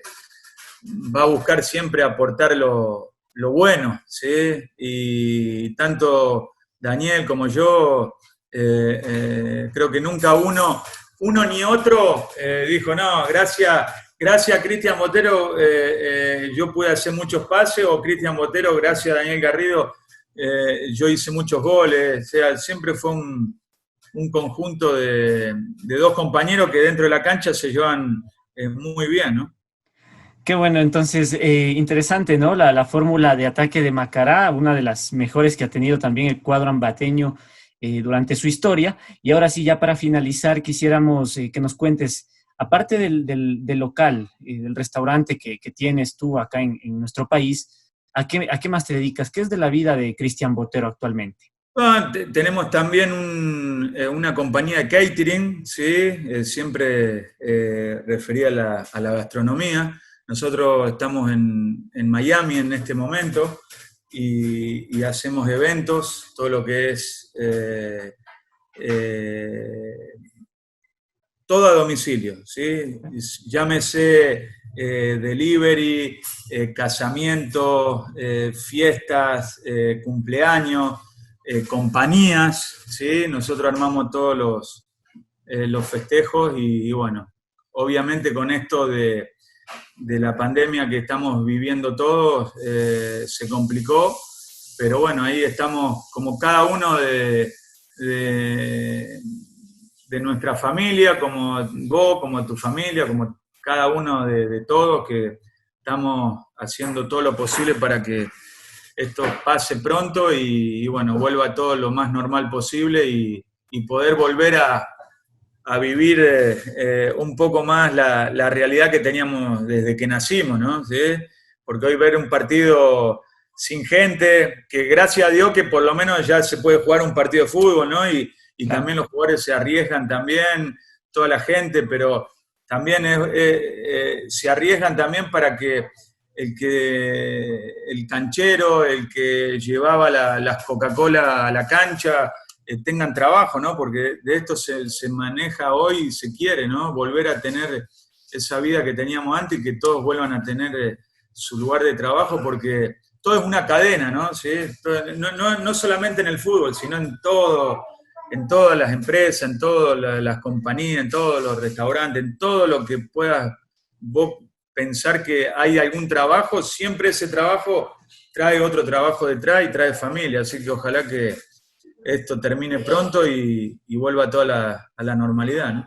va a buscar siempre aportar lo bueno, ¿sí? Y tanto Daniel como yo, creo que nunca uno ni otro dijo, no, gracias gracias a Cristian Botero yo pude hacer muchos pases, o Cristian Botero, gracias a Daniel Garrido, yo hice muchos goles. O sea, siempre fue un conjunto de dos compañeros que dentro de la cancha se llevan muy bien, ¿no? Qué bueno, entonces, interesante, ¿no? La fórmula de ataque de Macará, una de las mejores que ha tenido también el cuadro ambateño durante su historia. Y ahora sí, ya para finalizar, quisiéramos que nos cuentes, aparte del local, del restaurante que tienes tú acá en nuestro país, ¿a qué más te dedicas? ¿Qué es de la vida de Cristian Botero actualmente? Tenemos también una compañía de catering, ¿sí? Siempre referida a la gastronomía. Nosotros estamos en Miami en este momento y hacemos eventos, todo lo que es todo a domicilio, ¿sí? Llámese delivery, casamientos, fiestas, cumpleaños, compañías, ¿sí? Nosotros armamos todos los festejos y bueno, obviamente con esto de la pandemia que estamos viviendo todos, se complicó, pero bueno, ahí estamos como cada uno de nuestra familia, como vos, como tu familia, como cada uno de todos, que estamos haciendo todo lo posible para que esto pase pronto y bueno, vuelva todo lo más normal posible y poder volver a vivir un poco más la realidad que teníamos desde que nacimos, ¿no? ¿Sí? Porque hoy ver un partido sin gente, que gracias a Dios que por lo menos ya se puede jugar un partido de fútbol, ¿no? Y claro, también los jugadores se arriesgan también, toda la gente, pero también se arriesgan también para que el canchero, el que llevaba las Coca-Cola a la cancha, tengan trabajo, ¿no? Porque de esto se maneja hoy y se quiere, ¿no? Volver a tener esa vida que teníamos antes y que todos vuelvan a tener su lugar de trabajo, porque todo es una cadena, ¿no? ¿Sí? No solamente en el fútbol, sino en todas las empresas, en todas las compañías, en todos los restaurantes, en todo lo que puedas vos pensar que hay algún trabajo, siempre ese trabajo trae otro trabajo detrás y trae familia, así que ojalá que esto termine pronto y vuelva a la normalidad, ¿no?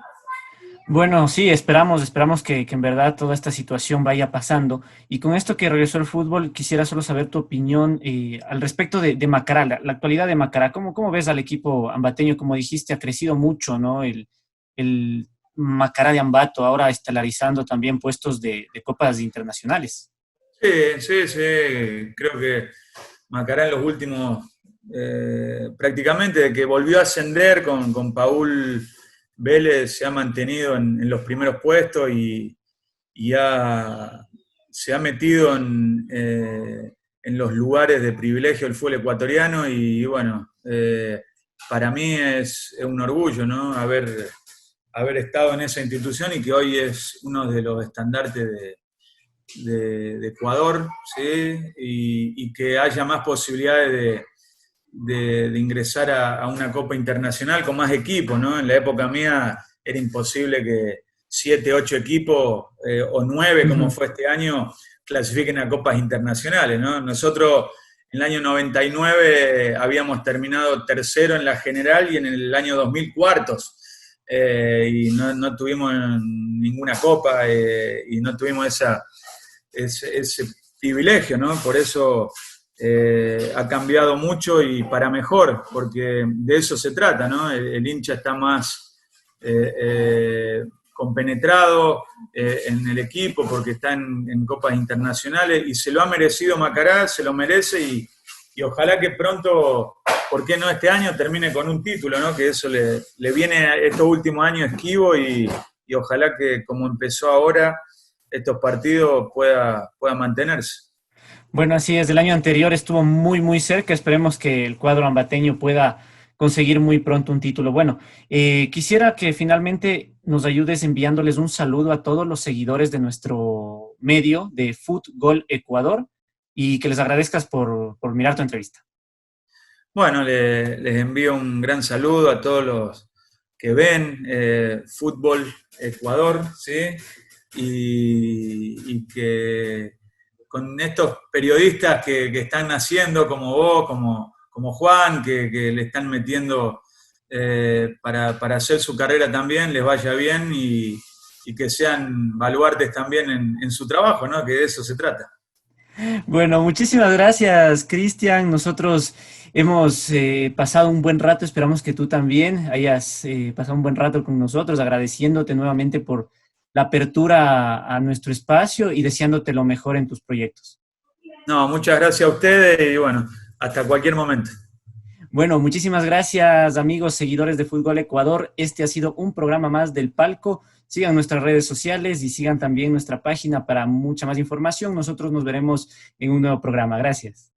Bueno, sí, esperamos que en verdad toda esta situación vaya pasando. Y con esto que regresó el fútbol, quisiera solo saber tu opinión al respecto de Macará, la actualidad de Macará. ¿Cómo ves al equipo ambateño? Como dijiste, ha crecido mucho, ¿no? El Macará de Ambato, ahora estelarizando también puestos de copas internacionales. Sí. Creo que Macará en los últimos, prácticamente de que volvió a ascender con Paul Vélez, se ha mantenido en los primeros puestos y se ha metido en los lugares de privilegio del fútbol ecuatoriano y bueno, para mí es un orgullo, ¿no? Haber estado en esa institución y que hoy es uno de los estandartes de Ecuador, ¿sí? Y que haya más posibilidades de ingresar a una Copa Internacional con más equipos, ¿no? En la época mía era imposible que 7, 8 equipos o 9, como fue este año, clasifiquen a Copas Internacionales, ¿no? Nosotros en el año 99 habíamos terminado tercero en la general y en el año 2000 cuartos. Y no tuvimos ninguna copa y no tuvimos ese privilegio, ¿no? Por eso ha cambiado mucho y para mejor, porque de eso se trata, ¿no? El hincha está más compenetrado en el equipo porque está en copas internacionales y se lo ha merecido Macará, se lo merece y ojalá que pronto, ¿por qué no este año termine con un título, ¿no? Que eso le viene a estos últimos años esquivo y ojalá que como empezó ahora, estos partidos pueda mantenerse. Bueno, así es, el año anterior estuvo muy cerca, esperemos que el cuadro ambateño pueda conseguir muy pronto un título. Bueno, quisiera que finalmente nos ayudes enviándoles un saludo a todos los seguidores de nuestro medio de Fútgol Ecuador y que les agradezcas por mirar tu entrevista. Bueno, les envío un gran saludo a todos los que ven Fútbol Ecuador, ¿sí? y que con estos periodistas que están naciendo como vos, como Juan, que le están metiendo para hacer su carrera también, les vaya bien y que sean baluartes también en su trabajo, ¿no? Que de eso se trata. Bueno, muchísimas gracias, Cristian. Nosotros hemos pasado un buen rato, esperamos que tú también hayas pasado un buen rato con nosotros, agradeciéndote nuevamente por la apertura a nuestro espacio y deseándote lo mejor en tus proyectos. No, muchas gracias a ustedes y bueno, hasta cualquier momento. Bueno, muchísimas gracias, amigos, seguidores de Fútbol Ecuador. Este ha sido un programa más del Palco. Sigan nuestras redes sociales y sigan también nuestra página para mucha más información. Nosotros nos veremos en un nuevo programa. Gracias.